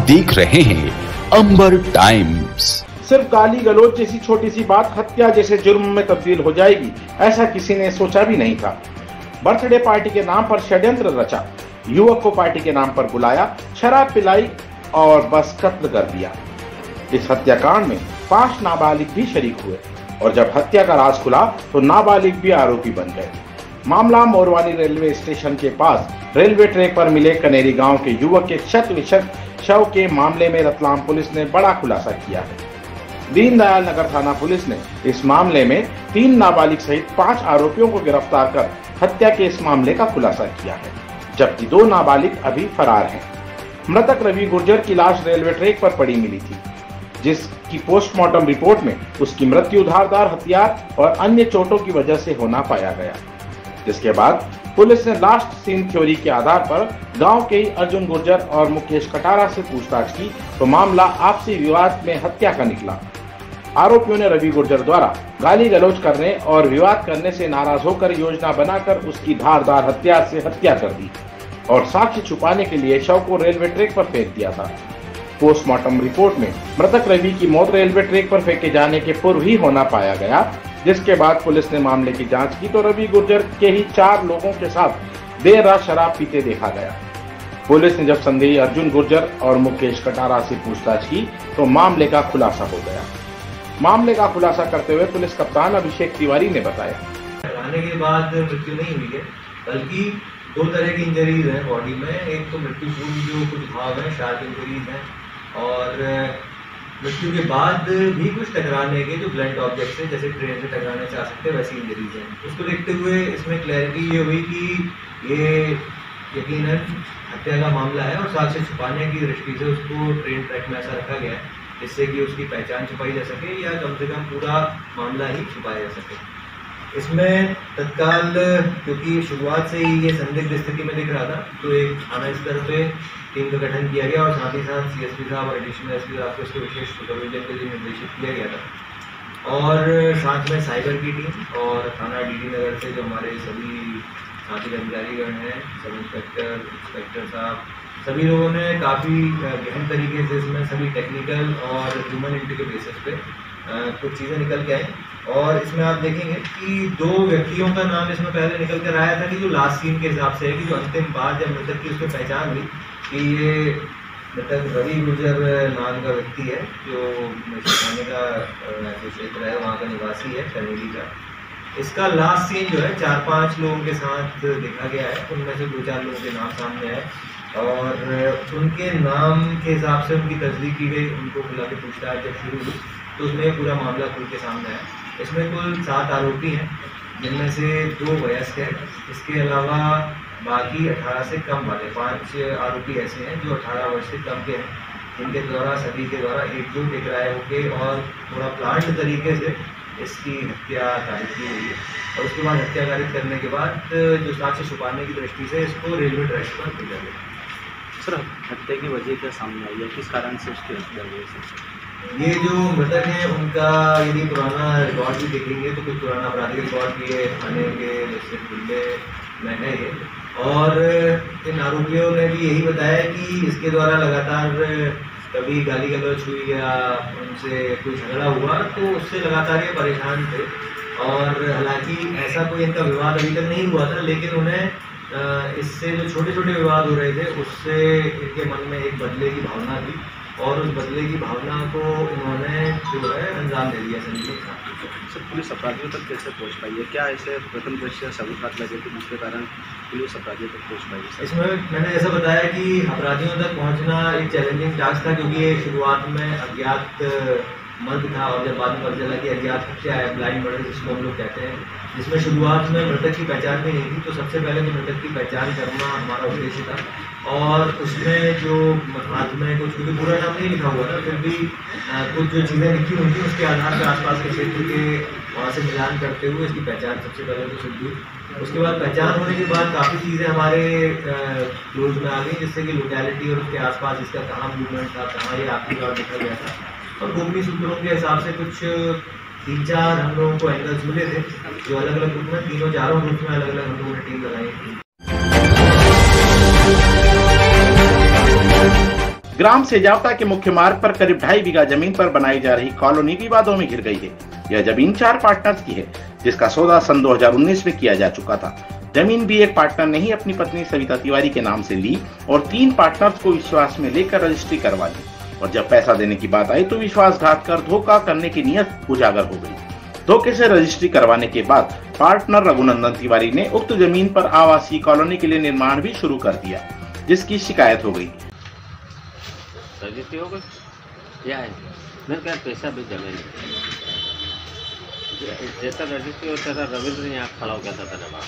देख रहे हैं अंबर टाइम्स। सिर्फ गाली गलौज जैसी छोटी सी बात हत्या जैसे जुर्म में तब्दील हो जाएगी, ऐसा किसी ने सोचा भी नहीं था। बर्थडे पार्टी के नाम पर षड्यंत्र रचा, युवक को पार्टी के नाम पर बुलाया, शराब पिलाई और बस कत्ल कर दिया। इस हत्याकांड में 5 नाबालिग भी शरीक हुए और जब हत्या का राज खुला तो नाबालिग भी आरोपी बन गए। मामला मोरवानी रेलवे स्टेशन के पास रेलवे ट्रैक पर मिले कनेरी गांव के युवक के शत विशत शव के मामले में रतलाम पुलिस ने बड़ा खुलासा किया है। दीनदयाल नगर थाना पुलिस ने इस मामले में 3 नाबालिग सहित 5 आरोपियों को गिरफ्तार कर हत्या के इस मामले का खुलासा किया है, जबकि 2 नाबालिग अभी फरार हैं। मृतक रवि गुर्जर की लाश रेलवे ट्रैक पर पड़ी मिली थी, जिसकी पोस्टमार्टम रिपोर्ट में उसकी मृत्यु धारदार हथियार और अन्य चोटों की वजह से होना पाया गया। जिसके बाद पुलिस ने लास्ट सीन थ्योरी के आधार पर गांव के ही अर्जुन गुर्जर और मुकेश कटारा से पूछताछ की तो मामला आपसी विवाद में हत्या का निकला। आरोपियों ने रवि गुर्जर द्वारा गाली गलौज करने और विवाद करने से नाराज होकर योजना बनाकर उसकी धारदार हथियार से हत्या कर दी और साक्ष्य छुपाने के लिए शव को रेलवे ट्रैक पर फेंक दिया था। पोस्टमार्टम रिपोर्ट में मृतक रवि की मौत रेलवे ट्रैक पर फेंके जाने के पूर्व ही होना पाया गया, जिसके बाद पुलिस ने मामले की जांच की तो रवि गुर्जर के ही 4 लोगों के साथ देर रात शराब पीते देखा गया। पुलिस ने जब संदेही अर्जुन गुर्जर और मुकेश कटारा से पूछताछ की तो मामले का खुलासा हो गया। मामले का खुलासा करते हुए पुलिस कप्तान अभिषेक तिवारी ने बताया, आने के बाद मृत्यु नहीं हुई है, बल्कि 2 तरह की इंजरीज हैं बॉडी में। एक तो मृत्यु पूर्व जो कुछ घाव है, शार्प इंजरीज हैं, और मृत्यु के बाद भी कुछ टकराने के जो ब्लंट ऑब्जेक्ट्स हैं, जैसे ट्रेन से टकराने से आ सकते हैं, वैसी इंजरीज हैं। उसको देखते हुए इसमें क्लैरिटी ये हुई कि ये यकीनन हत्या का मामला है और साक्ष्य छुपाने की दृष्टि से उसको ट्रेन ट्रैक में ऐसा रखा गया है जिससे कि उसकी पहचान छुपाई जा सके या कम से कम पूरा मामला ही छुपाया जा सके। इसमें तत्काल, क्योंकि शुरुआत से ही ये संदिग्ध स्थिति में दिख रहा था, तो एक थाना स्तर पे टीम का गठन किया गया और साथ ही साथ सीएसपी साहब और एडिशनल एसपी साहब को इसको विशेष सुपरविजन के लिए निर्देशित किया गया था। और साथ में साइबर की टीम और थाना डीडी नगर से जो हमारे सभी साथी कर्मचारीगण हैं, सब इंस्पेक्टर साहब, सभी लोगों ने काफ़ी गहन तरीके से इसमें सभी टेक्निकल और ह्यूमन इंटी के बेसिस पे कुछ चीज़ें निकल के आई। और इसमें आप देखेंगे कि 2 व्यक्तियों का नाम इसमें पहले निकल कर आया था कि जो लास्ट सीन के हिसाब से है कि जो अंतिम बार जब मृतक की उसमें पहचान हुई कि ये मृतक रवि गुर्जर नाम का व्यक्ति है, जो थाने का जो क्षेत्र है वहाँ का निवासी है, कनेरी का। इसका लास्ट सीन जो है 4-5 लोगों के साथ देखा गया है, उनमें से 2-4 लोगों के नाम सामने आए और उनके नाम के हिसाब से उनकी तस्दीक की गई। उनको बुला के पूछताछ जब शुरू हुई तो उसमें पूरा मामला खुल के सामने आया। इसमें कुल 7 आरोपी हैं, जिनमें से 2 वयस्क हैं। इसके अलावा बाकी 18 से कम वाले 5 आरोपी ऐसे हैं जो 18 वर्ष से कम के हैं, जिनके द्वारा सभी के द्वारा एकजुट एक राय होकर और थोड़ा प्लांट तरीके से इसकी हत्या कारित की हुई है। और उसके बाद हत्या कारित करने के बाद जो साक्ष्य छुपाने की दृष्टि से इसको रेलवे ट्रैक पर भेजा गया। सर, हत्या की वजह क्या सामने आई है, किस कारण से उसकी हत्या हुई? ये जो मृतक हैं उनका यदि पुराना रिकॉर्ड भी देखेंगे तो कुछ पुराना आपराधिक रिकॉर्ड भी है, थाने के जिले में है ये। और इन आरोपियों ने भी यही बताया कि इसके द्वारा लगातार कभी गाली गलौज हुई या उनसे कोई झगड़ा हुआ तो उससे लगातार ये परेशान थे। और हालांकि ऐसा कोई इनका विवाद अभी तक नहीं हुआ था, लेकिन उन्हें इससे जो छोटे छोटे विवाद हो रहे थे उससे इनके मन में एक बदले की भावना थी और उस बदले की भावना को इन्होंने जो है अंजाम दे दिया। सर, पुलिस अपराधियों तक कैसे पहुंच पाई है? क्या ऐसे प्रथम दृष्टया सबूत हाथ लगे थे जिसके कारण पुलिस अपराधियों तक पहुंच पाई है? इसमें मैंने जैसा बताया कि अपराधियों तक पहुंचना एक चैलेंजिंग टास्क था, क्योंकि ये शुरुआत में अज्ञात मर्द था और जब बाद में पता चला कि अज्ञात हत्या है, ब्लाइंड मर्डर जिसको हम लोग कहते हैं, जिसमें शुरुआत में मृतक की पहचान भी नहीं थी। तो सबसे पहले तो मृतक की पहचान करना हमारा उद्देश्य था और उसमें जो हाथ में कुछ, क्योंकि पूरा नाम नहीं लिखा हुआ था, फिर भी कुछ जो चीज़ें लिखी हुई थी उसके आधार पर आसपास के क्षेत्र के वहाँ से मिलान करते हुए इसकी पहचान सबसे पहले तो सिद्ध हुई। उसके बाद पहचान होने के बाद काफ़ी चीज़ें हमारे क्लोज में आ गई, जिससे कि लोकेलिटी और उसके आसपास इसका कहाँ मूवमेंट था, कहाँ ये आखिरी बार देखा गया था। और गोपनीय सूत्रों के हिसाब से कुछ 3-4 हम लोगों को एंगल्स मिले थे जो अलग अलग ग्रुप में, 3-4 ग्रुप में अलग अलग हम लोगों ने टीम लगाई थी। ग्राम सेजावता के मुख्य मार्ग पर करीब 2.5 बीघा जमीन पर बनाई जा रही कॉलोनी विवादों में घिर गई है। यह जमीन 4 पार्टनर्स की है, जिसका सौदा सन 2019 में किया जा चुका था। जमीन भी एक पार्टनर ने ही अपनी पत्नी सविता तिवारी के नाम से ली और 3 पार्टनर्स को विश्वास में लेकर रजिस्ट्री करवा ली, और जब पैसा देने की बात आई तो विश्वासघात कर धोखा करने की नियत उजागर हो गई। धोखे से रजिस्ट्री करवाने के बाद पार्टनर रघुनंदन तिवारी ने उक्त जमीन पर आवासीय कॉलोनी के लिए निर्माण भी शुरू कर दिया, जिसकी शिकायत हो गई। रजिस्ट्री हो गई क्या है, मेरे पास पैसा भी जमे नहीं। जैसा रजिस्ट्री होता था रविंद्र यहाँ खड़ा हो गया था धन्यवाद,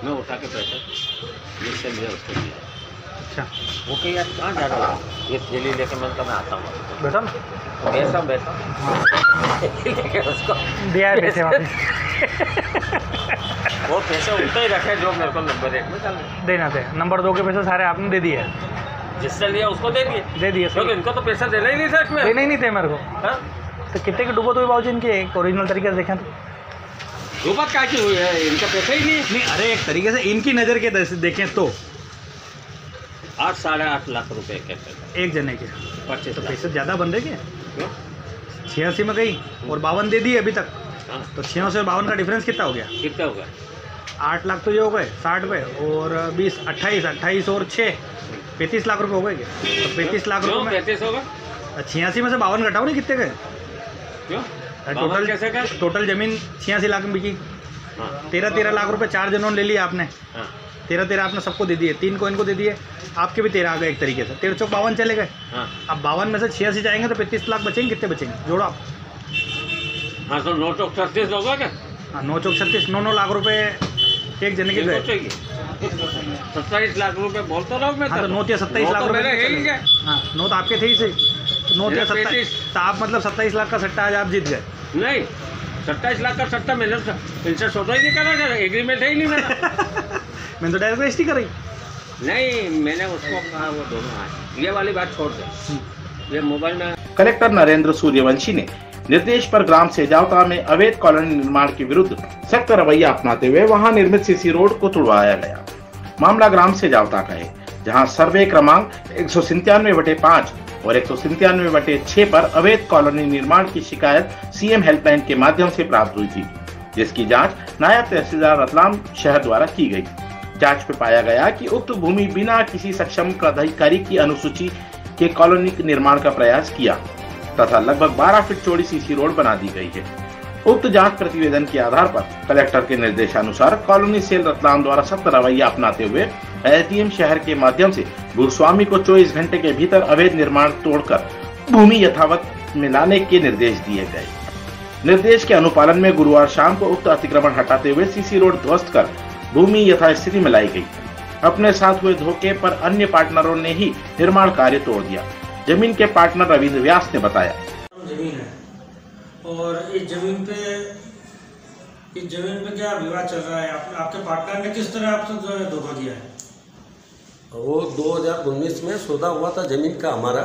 मैं उठा के पैसा जिससे लिया उसको दिया। अच्छा, वो कहीं यार कहाँ जा रहा है, ये थैली लेके मैं आता हूँ। बेटा बैठा लेके उसको दिया है पैसे वापस। वो पैसे उतना ही रखे जो मेरे को नंबर 1 में डाल देना थे। नंबर 2 के पैसे सारे आपने दे दिए, जिससे लिया उसको दे दिए क्योंकि इनको तो पैसा देना ही नहीं था इसमें। देना ही नहीं थे मेरे को। हाँ? तो कितने की डूबत हुई बाबूजी इनकी, एक ओरिजिनल तरीके से देखें तो? डूबत क्या की हुई है, इनका पैसा ही नहीं। अरे एक तरीके से इनकी नज़र के देखें तो 8 साढ़े 8 लाख रुपए के एक जने के 25 तो लाख। पैसे ज़्यादा बन रहे 86 में गई और 52 दे दिए अभी तक। हाँ। तो 86 और 52 का डिफरेंस कितना हो गया? कितना होगा? 8 लाख तो ये हो गए 60 पे, और 20 28 और 6 35 लाख रुपए हो गए क्या? तो 35 लाख रुपए में 35 होगा। 86 में से 52 घटाओ नहीं, कितने गए? क्यों टोटल कैसे गए? टोटल जमीन 86 लाख में बिकी। हाँ। 13 लाख रुपए 4 जनों ने ले लिया आपने। हाँ। 13 आपने सबको दे दिए, 3 को इनको दे दिए, आपके भी 13 आ गए एक तरीके से। 13 चौक 52 चले गए। हाँ। अब 52 में से 86 जाएंगे तो 35 लाख बचेंगे, कितने बचेंगे जोड़ो आप? हाँ तो 9 चौक 36 होगा क्या? हाँ 9 चौक 36, 9 लाख रुपए एक जने के गए। 27 लाख रुपए बोलता रहा मैं। हाँ तो 9 या 27 लाख रुपए रुपए। हाँ 9 तो आपके थे ही सही, 9 या 27, तो आप मतलब 27 लाख का सट्टा आज आप जीत गए। नहीं 27 लाख का सट्टा मैंने इनसे सौदा ही नहीं करा, एग्रीमेंट है ही नहीं मेरा। मैंने तो डायरेक्ट रजिस्ट्री कराई। नहीं मैंने उसको कहा वो दोनों आए, ये वाली बात छोड़ दे, ये मोबाइल में। कलेक्टर नरेंद्र सूर्यवंशी ने निर्देश पर ग्राम सेजावता में अवैध कॉलोनी निर्माण के विरुद्ध सख्त रवैया अपनाते हुए वहां निर्मित सीसी रोड को तुड़वाया गया। मामला ग्राम सेजावता का है, जहां सर्वे क्रमांक 197/5 और 197/6 पर अवैध कॉलोनी निर्माण की शिकायत सीएम हेल्पलाइन के माध्यम से प्राप्त हुई थी, जिसकी जांच नायब तहसीलदार रतलाम शहर द्वारा की गई। जांच में पाया गया कि उक्त भूमि बिना किसी सक्षम अधिकारी की अनुसूची के कॉलोनी निर्माण का प्रयास किया तथा लगभग 12 फीट चौड़ी सीसी रोड बना दी गई है। उक्त जांच प्रतिवेदन के आधार पर कलेक्टर के निर्देशानुसार कॉलोनी सेल रतलाम द्वारा सख्त रवैया अपनाते हुए एसडीएम शहर के माध्यम से भूस्वामी को 24 घंटे के भीतर अवैध निर्माण तोड़कर भूमि यथावत में लाने के निर्देश दिए गए। निर्देश के अनुपालन में गुरुवार शाम को उक्त अतिक्रमण हटाते हुए सीसी रोड ध्वस्त कर भूमि यथास्थिति में लाई गई। अपने साथ हुए धोखे पर अन्य पार्टनरों ने ही निर्माण कार्य तोड़ दिया। जमीन के पार्टनर रविंद्र व्यास ने बताया, जमीन है और इस जमीन पे क्या विवाद चल रहा है? आपके पार्टनर ने किस तरह आपसे धोखा दिया है? वो 2019 में सौदा हुआ था जमीन का हमारा,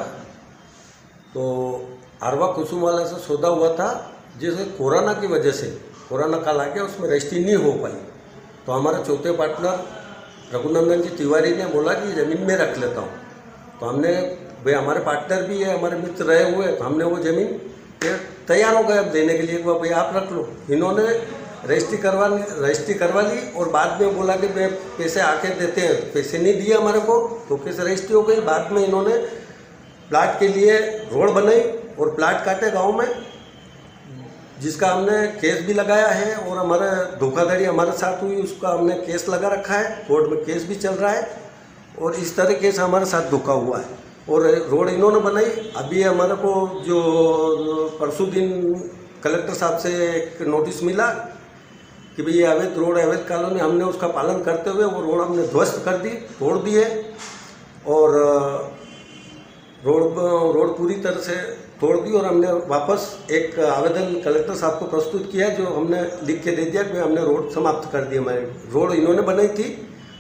तो आरवा कुसुम वाले से सौदा हुआ था, जिसे कोरोना की वजह से कोरोना काल आ गया, उसमें रजिस्ट्री नहीं हो पाई। तो हमारे चौथे पार्टनर रघुनंदन जी तिवारी ने बोला कि ज़मीन में रख लेता हूँ। तो हमने, भाई हमारे पार्टनर भी है, हमारे मित्र रहे हुए, तो हमने वो ज़मीन तैयार हो गए अब देने के लिए, भाई आप रख लो। इन्होंने रजिस्ट्री करवा ली और बाद में बोला कि मैं पैसे आके देते हैं, पैसे नहीं दिए हमारे को, तो कैसे रजिस्ट्री हो गई। बाद में इन्होंने प्लाट के लिए रोड बनाई और प्लाट काटे गाँव में, जिसका हमने केस भी लगाया है, और हमारा धोखाधड़ी हमारे साथ हुई उसका हमने केस लगा रखा है, कोर्ट में केस भी चल रहा है, और इस तरीके से हमारे साथ धोखा हुआ है। और रोड इन्होंने बनाई। अभी हमारे को जो परसों दिन कलेक्टर साहब से एक नोटिस मिला कि भाई ये अवैध रोड, अवैध कॉलोनी, हमने उसका पालन करते हुए वो रोड हमने ध्वस्त कर दी, तोड़ दिए, और रोड पूरी तरह से तोड़ दी। और हमने वापस एक आवेदन कलेक्टर साहब को प्रस्तुत किया, जो हमने लिख के दे दिया कि हमने रोड समाप्त कर दी। हमारी रोड इन्होंने बनाई थी,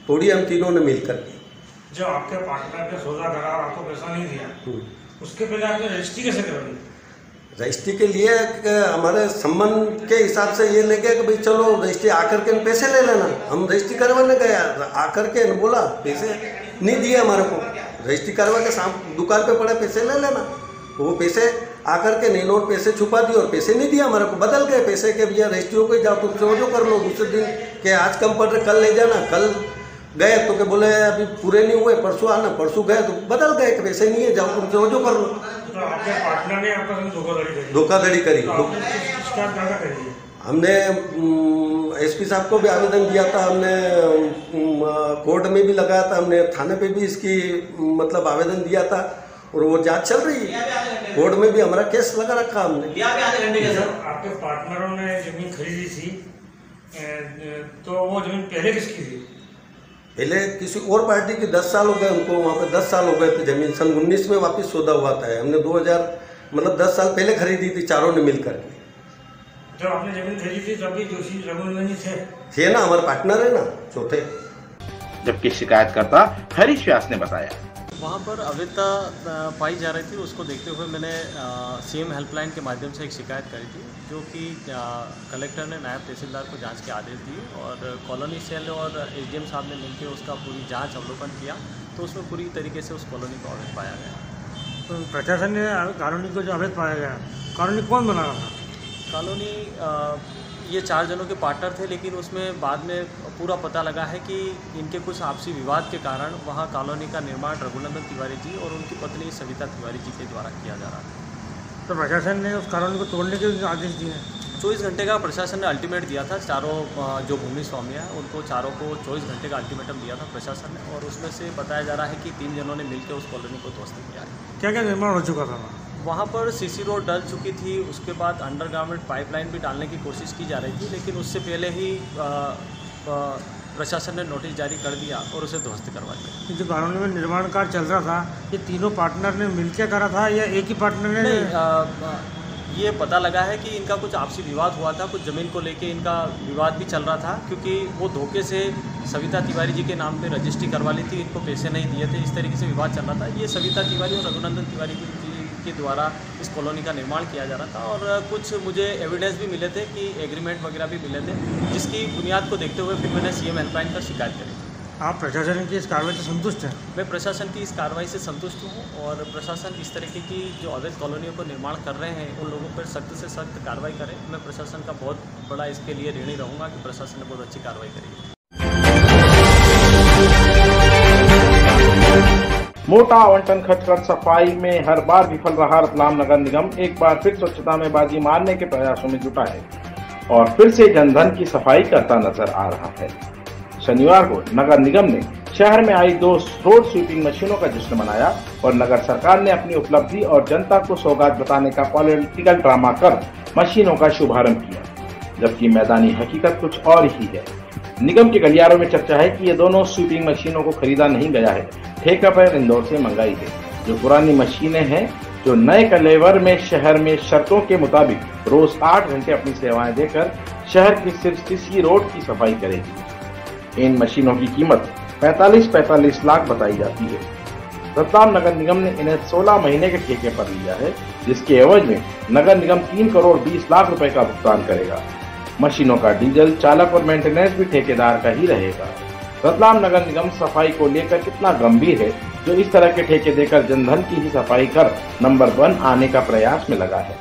तोड़ी हम तीनों ने मिलकर। जो आपके पार्टनर ने सौदा करा और आपको पैसा नहीं दिया, उसके पहले आपने रजिस्ट्री कैसे करवाई? रजिस्ट्री के लिए हमारे संबंध के हिसाब से ये लेके कि भाई चलो रजिस्ट्री आकर के पैसे ले लेना। हम रजिस्ट्री करवाने गए, आकर के बोला पैसे नहीं दिए हमारे को, रजिस्ट्री करवा के दुकान पे पड़े पैसे ले लेना। तो वो पैसे आकर के नहीं नोट पैसे छुपा दिए और पैसे नहीं दिया हमारे को, बदल गए पैसे के भैया रजिस्ट्री हो गई, जाओ तुम जो कर लो। दूसरे दिन के आज कम पड़ रहे, कल ले जाना, कल गए तो के बोले अभी पूरे नहीं हुए, परसों आना, परसों गए तो बदल गए कि पैसे नहीं है, जाओ तुम जो कर लो। तो आपके पार्टनर ने आपका धोखाधड़ी करी। हमने एसपी साहब को भी आवेदन दिया था, हमने कोर्ट में भी लगाया था, हमने थाने पे भी इसकी मतलब आवेदन दिया था और वो जांच चल रही है। कोर्ट में भी हमारा केस लगा रखा हमने। आपके पार्टनरों ने जमीन खरीदी थी तो वो जमीन पहले किसकी थी? पहले किसी और पार्टी की 10 साल हो गए उनको, वहाँ पे 10 साल हो गए थे जमीन। सन 19 में वापस सौदा हुआ था। हमने 2000 मतलब 10 साल पहले खरीदी थी चारों ने मिल करके। जब आपने जमीन खरीदी थी तभी जोशी रघुनंदन थे ना, हमारे पार्टनर है ना चौथे। जबकि शिकायतकर्ता हरीश व्यास ने बताया वहाँ पर अवैधता पाई जा रही थी, उसको देखते हुए मैंने सीएम हेल्पलाइन के माध्यम से एक शिकायत करी थी, जो कि कलेक्टर ने नायब तहसीलदार को जांच के आदेश दिए और कॉलोनी सेल और एसडीएम साहब ने मिलकर उसका पूरी जांच अवलोकन किया, तो उसमें पूरी तरीके से उस कॉलोनी को अवैध पाया गया। तो प्रशासन ने कॉलोनी को जो अवैध पाया गया, कॉलोनी कौन बना रहा था? कॉलोनी ये 4 जनों के पार्टनर थे, लेकिन उसमें बाद में पूरा पता लगा है कि इनके कुछ आपसी विवाद के कारण वहाँ कॉलोनी का निर्माण रघुनंदन तिवारी जी और उनकी पत्नी सविता तिवारी जी के द्वारा किया जा रहा था। तो प्रशासन ने उस कॉलोनी को तोड़ने के आदेश दिए हैं? 24 घंटे का प्रशासन ने अल्टीमेट दिया था। चारों जो भूमि स्वामी हैं उनको चारों को 24 घंटे का अल्टीमेटम दिया था प्रशासन ने, और उसमें से बताया जा रहा है कि 3 जनों ने मिलकर उस कॉलोनी को ध्वस्त किया है। क्या क्या निर्माण हो चुका था वहाँ पर? सीसी रोड डल चुकी थी, उसके बाद अंडरग्राउंड पाइपलाइन भी डालने की कोशिश की जा रही थी, लेकिन उससे पहले ही प्रशासन ने नोटिस जारी कर दिया और उसे ध्वस्त करवा दिया। जो कॉलोनी में निर्माण कार्य चल रहा था, ये तीनों पार्टनर ने मिलकर करा था या एक ही पार्टनर ने? ये पता लगा है कि इनका कुछ आपसी विवाद हुआ था, कुछ ज़मीन को लेके इनका विवाद भी चल रहा था, क्योंकि वो धोखे से सविता तिवारी जी के नाम पे रजिस्ट्री करवा ली थी, इनको पैसे नहीं दिए थे, इस तरीके से विवाद चल रहा था। ये सविता तिवारी और रघुनंदन तिवारी के द्वारा इस कॉलोनी का निर्माण किया जा रहा था, और कुछ मुझे एविडेंस भी मिले थे कि एग्रीमेंट वगैरह भी मिले थे, जिसकी बुनियाद को देखते हुए फिर मैंने सीएम हेल्पलाइन पर शिकायत करी। आप प्रशासन की इस कार्रवाई से संतुष्ट हैं? मैं प्रशासन की इस कार्रवाई से संतुष्ट हूँ, और प्रशासन इस तरीके की जो अवैध कॉलोनियों को निर्माण कर रहे हैं उन लोगों पर सख्त से सख्त कार्रवाई करें। मैं प्रशासन का बहुत बड़ा इसके लिए ऋणी रहूँगा कि प्रशासन ने बहुत अच्छी कार्रवाई करी। मोटा आवंटन खर्च कर सफाई में हर बार विफल रहा रतलाम नगर निगम एक बार फिर स्वच्छता में बाजी मारने के प्रयासों में जुटा है और फिर से जनधन की सफाई करता नजर आ रहा है। शनिवार को नगर निगम ने शहर में आई 2 रोड स्वीपिंग मशीनों का जश्न मनाया और नगर सरकार ने अपनी उपलब्धि और जनता को सौगात बताने का पॉलिटिकल ड्रामा कर मशीनों का शुभारंभ किया, जबकि मैदानी हकीकत कुछ और ही है। निगम के गलियारों में चर्चा है कि ये दोनों स्वीपिंग मशीनों को खरीदा नहीं गया है, ठेका पर इंदौर से मंगाई है। जो पुरानी मशीनें हैं जो नए कलेवर में शहर में शर्तों के मुताबिक रोज 8 घंटे अपनी सेवाएं देकर शहर की सिर्फ सीसी रोड की सफाई करेगी। इन मशीनों की कीमत 45 लाख बताई जाती है। रतलाम नगर निगम ने इन्हें 16 महीने के ठेके पर लिया है, जिसके एवज में नगर निगम 3 करोड़ 20 लाख रुपए का भुगतान करेगा। मशीनों का डीजल, चालक और मेंटेनेंस भी ठेकेदार का ही रहेगा। रतलाम नगर निगम सफाई को लेकर कितना गंभीर है जो इस तरह के ठेके देकर जनधन की ही सफाई कर नंबर 1 आने का प्रयास में लगा है।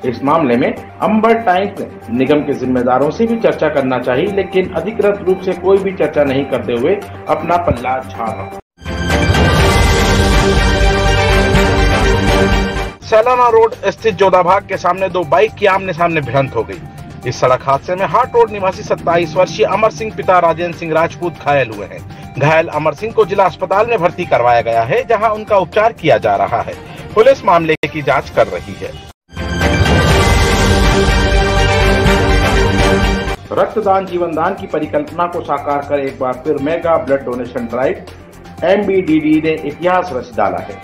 इस मामले में अंबर टाइम्स ने निगम के जिम्मेदारों से भी चर्चा करना चाहिए, लेकिन अधिकृत रूप से कोई भी चर्चा नहीं करते हुए अपना पल्ला झाड़। सैलाना रोड स्थित जोधाबाग के सामने 2 बाइक की आमने सामने भिड़ंत हो गई। इस सड़क हादसे में हाट रोड निवासी 27 वर्षीय अमर सिंह पिता राजेंद्र सिंह राजपूत घायल हुए हैं। घायल अमर सिंह को जिला अस्पताल में भर्ती करवाया गया है, जहां उनका उपचार किया जा रहा है। पुलिस मामले की जांच कर रही है। रक्तदान जीवनदान की परिकल्पना को साकार कर एक बार फिर mega blood donation drive MBDD ने इतिहास रच डाला है।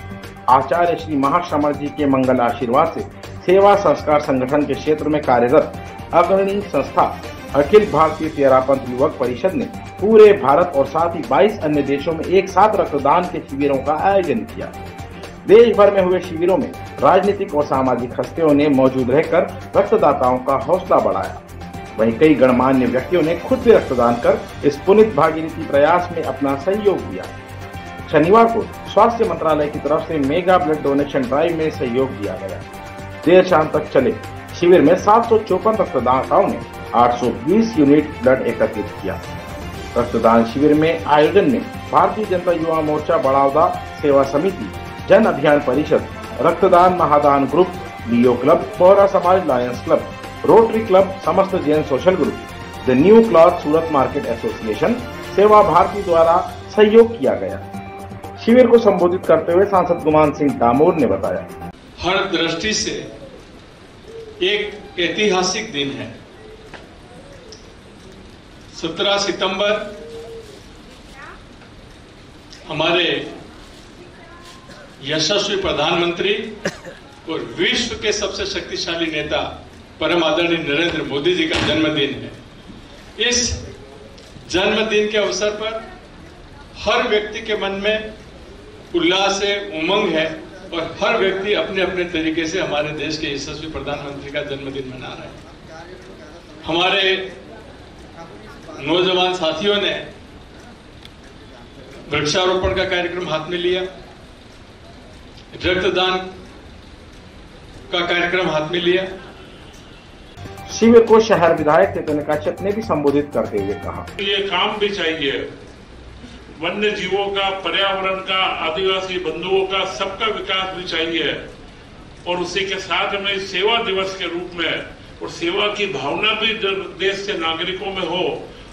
आचार्य श्री महाश्रमण जी के मंगल आशीर्वाद से सेवा संस्कार संगठन के क्षेत्र में कार्यरत अग्रणी संस्था अखिल भारतीय तेरापंथ युवक परिषद ने पूरे भारत और साथ ही 22 अन्य देशों में एक साथ रक्तदान के शिविरों का आयोजन किया। देश भर में हुए शिविरों में राजनीतिक और सामाजिक हस्तियों ने मौजूद रहकर रक्तदाताओं का हौसला बढ़ाया। वहीं कई गणमान्य व्यक्तियों ने खुद भी रक्तदान कर इस पुनीत भागीरथी प्रयास में अपना सहयोग दिया। शनिवार को स्वास्थ्य मंत्रालय की तरफ से मेगा ब्लड डोनेशन ड्राइव में सहयोग दिया गया। देर शाम तक चले शिविर में 754 रक्तदाताओं ने 820 यूनिट ब्लड एकत्रित किया। रक्तदान शिविर में आयोजन में भारतीय जनता युवा मोर्चा बड़ौदा सेवा समिति, जन अभियान परिषद, रक्तदान महादान ग्रुप, लियो क्लब, बोहरा समाज लायंस क्लब, रोटरी क्लब, समस्त Jain social group, the new cloth Surat market association, सेवा भारती द्वारा सहयोग किया गया। शिविर को संबोधित करते हुए सांसद गुमान सिंह डामोर ने बताया, हर दृष्टि से एक ऐतिहासिक दिन है। 17 सितंबर हमारे यशस्वी प्रधानमंत्री और विश्व के सबसे शक्तिशाली नेता परम आदरणीय नरेंद्र मोदी जी का जन्मदिन है। इस जन्मदिन के अवसर पर हर व्यक्ति के मन में उल्लास है, उमंग है और हर व्यक्ति अपने अपने तरीके से हमारे देश के यशस्वी प्रधानमंत्री का जन्मदिन मना रहा है। हमारे नौजवान साथियों ने वृक्षारोपण का कार्यक्रम हाथ में लिया, रक्तदान का कार्यक्रम हाथ में लिया। शिविर को शहर विधायक चैतन्य काश्यप ने भी संबोधित करते हुए कहा, ये काम भी चाहिए, वन्य जीवों का, पर्यावरण का, आदिवासी बंधुओं का, सबका विकास भी चाहिए और उसी के साथ में सेवा दिवस के रूप में और सेवा की भावना भी देश के नागरिकों में हो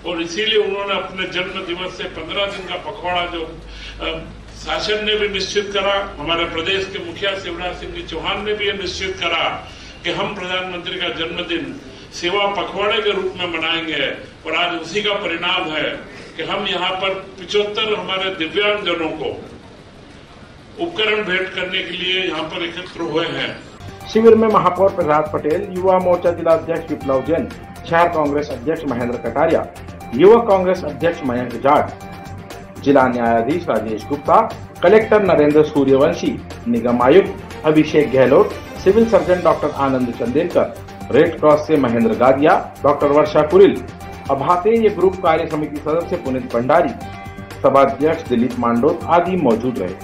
और इसीलिए उन्होंने अपने जन्म दिवस से 15 दिन का पखवाड़ा जो शासन ने भी निश्चित करा, हमारे प्रदेश के मुखिया शिवराज सिंह जी चौहान ने भी ये निश्चित करा कि हम प्रधानमंत्री का जन्मदिन सेवा पखवाड़े के रूप में मनाएंगे और आज उसी का परिणाम है कि हम यहाँ पर 75 हमारे दिव्यांगजनों को उपकरण भेंट करने के लिए यहाँ पर एकत्र हुए हैं। शिविर में महापौर प्रहलाद पटेल, युवा मोर्चा जिला अध्यक्ष विप्लव जैन, शहर कांग्रेस अध्यक्ष महेंद्र कटारिया, युवक कांग्रेस अध्यक्ष मयंक जाट, जिला न्यायाधीश राजेश गुप्ता, कलेक्टर नरेंद्र सूर्यवंशी, निगम आयुक्त अभिषेक गहलोत, सिविल सर्जन डॉक्टर आनंद चंदेलकर, रेड क्रॉस से महेंद्र गादिया, डॉक्टर वर्षा कुरिल, अभातेय ग्रुप कार्य समिति सदस्य पुनीत भंडारी, सभाध्यक्ष दिलीप मांडोत आदि मौजूद रहे।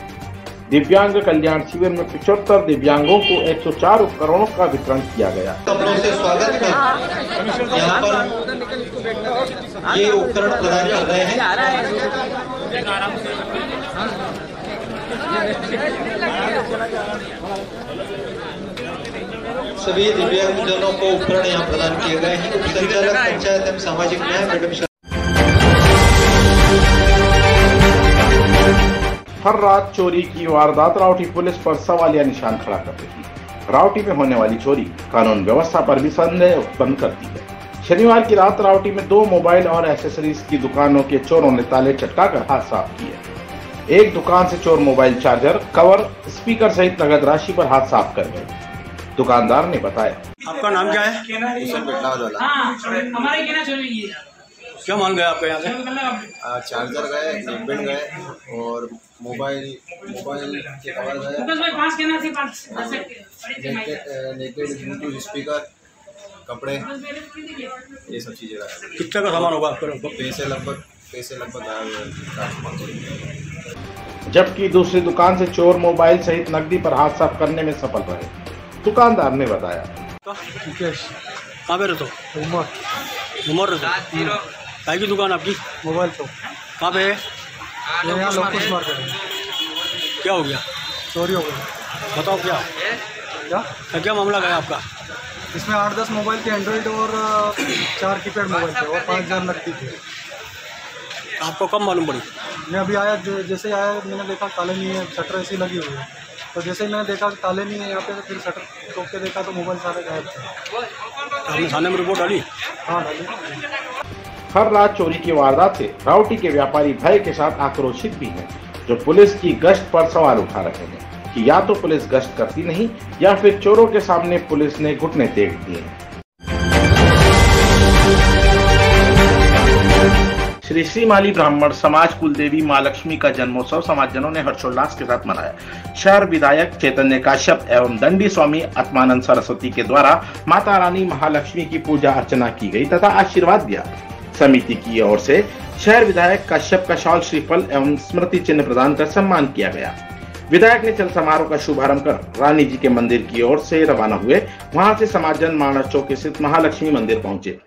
दिव्यांग कल्याण शिविर में 75 दिव्यांगों को 104 उपकरणों का वितरण किया गया। से स्वागत है। यहाँ पर ये उपकरण प्रदान कर रहे हैं। सभी दिव्यांगजनों को उपकरण यहाँ प्रदान किए गए हैं। संचालक पंचायत एवं सामाजिक न्याय मैडम। हर रात चोरी की वारदात रावटी पुलिस पर सवालिया निशान खड़ा कर रही है। रावटी में होने वाली चोरी कानून व्यवस्था पर भी संदेह उत्पन्न करती है। शनिवार की रात रावटी में 2 मोबाइल और एसेसरीज की दुकानों के चोरों ने ताले चटकाकर हाथ साफ किए। एक दुकान से चोर मोबाइल चार्जर, कवर, स्पीकर सहित नगद राशि पर हाथ साफ कर गए। दुकानदार ने बताया, आपका नाम क्या है? क्या माल गया आपका यहाँ से? चार्जर गए, नेकबैंड गए और मोबाइल के कवर गए, नेकबैंड, ब्लूटूथ स्पीकर, कपड़े, ये सब चीजें गए। कितना का सामान होगा आपका? पैसे लगभग 400-500 रुपये। जबकि दूसरी दुकान से चोर मोबाइल सहित नकदी पर हाथ साफ करने में सफल रहे। दुकानदार ने बताया, कहाँ पे रहते हो? उमर रहते हो? की दुकान आपकी? मोबाइल तो कहाँ पे है? यहाँ लोकस मार्केट में। क्या हो गया? चोरी हो गई। बताओ क्या क्या मामला गया आपका? इसमें 8-10 मोबाइल थे एंड्रॉइड और 4 कीपैड मोबाइल थे और 5000 नकदी थे। आपको कब मालूम पड़ी? मैं अभी आया, जैसे आया मैंने देखा ताले नहीं है, शटर ऐसी लगी हुई है। तो जैसे ही मैंने देखा ताले नहीं है यहाँ पे, तो फिर शटर ठोक के देखा तो मोबाइल सारे गायब थे। आपने थाने में रिपोर्ट डाली? हाँ डाली। हर रात चोरी की वारदात से रावटी के व्यापारी भय के साथ आक्रोशित भी हैं, जो पुलिस की गश्त पर सवाल उठा रहे हैं कि या तो पुलिस गश्त करती नहीं या फिर चोरों के सामने पुलिस ने घुटने टेक दिए। श्री श्रीमाली ब्राह्मण समाज कुलदेवी मां लक्ष्मी का जन्मोत्सव समाजजनों ने हर्षोल्लास के साथ मनाया। शहर विधायक चैतन्य काश्यप एवं दंडी स्वामी आत्मानंद सरस्वती के द्वारा माता रानी महालक्ष्मी की पूजा अर्चना की गई तथा आशीर्वाद दिया। समिति की ओर से शहर विधायक कश्यप का शॉल, श्रीफल एवं स्मृति चिन्ह प्रदान कर सम्मान किया गया। विधायक ने चल समारोह का शुभारंभ कर रानी जी के मंदिर की ओर से रवाना हुए। वहां से समाजजन मानस चौक स्थित महालक्ष्मी मंदिर पहुंचे।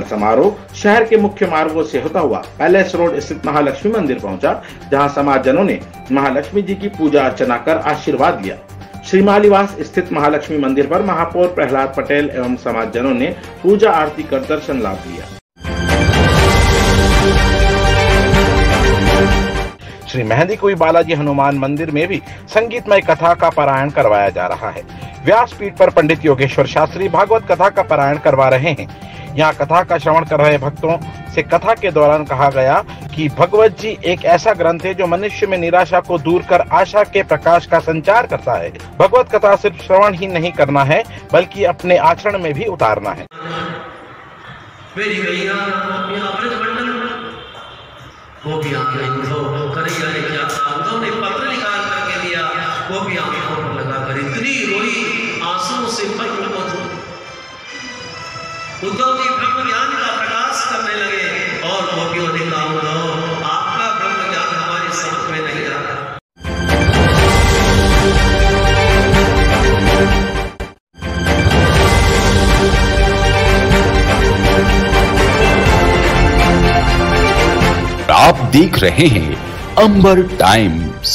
समारोह शहर के मुख्य मार्गों से होता हुआ पैलेस रोड स्थित महालक्ष्मी मंदिर पहुंचा, जहां समाजजनों ने महालक्ष्मी जी की पूजा अर्चना कर आशीर्वाद लिया। श्रीमालीवास स्थित महालक्ष्मी मंदिर पर महापौर प्रहलाद पटेल एवं समाजजनों ने पूजा आरती कर दर्शन लाभ लिया। श्री मेहंदी कुई बालाजी हनुमान मंदिर में भी संगीतमय कथा का पारायण करवाया जा रहा है। व्यासपीठ पर पंडित योगेश्वर शास्त्री भागवत कथा का पारायण करवा रहे हैं। यहाँ कथा का श्रवण कर रहे भक्तों से कथा के दौरान कहा गया कि भगवत जी एक ऐसा ग्रंथ है जो मनुष्य में निराशा को दूर कर आशा के प्रकाश का संचार करता है। भगवत कथा सिर्फ श्रवण ही नहीं करना है, बल्कि अपने आचरण में भी उतारना है। वो भी कन्हैया ने क्या उद्धव ने पत्र निकाल करके दिया, वो भी आंखों पर लगा कर इतनी रोई, आंसुओं से भरपूर उद्धव जी ब्रह्म ज्ञान का प्रकाश करने लगे और गोपियों ने कहा उद्धव आपका ब्रह्म ज्ञान हमारी समझ में नहीं आ रहा। आप देख रहे हैं अंबर टाइम्स।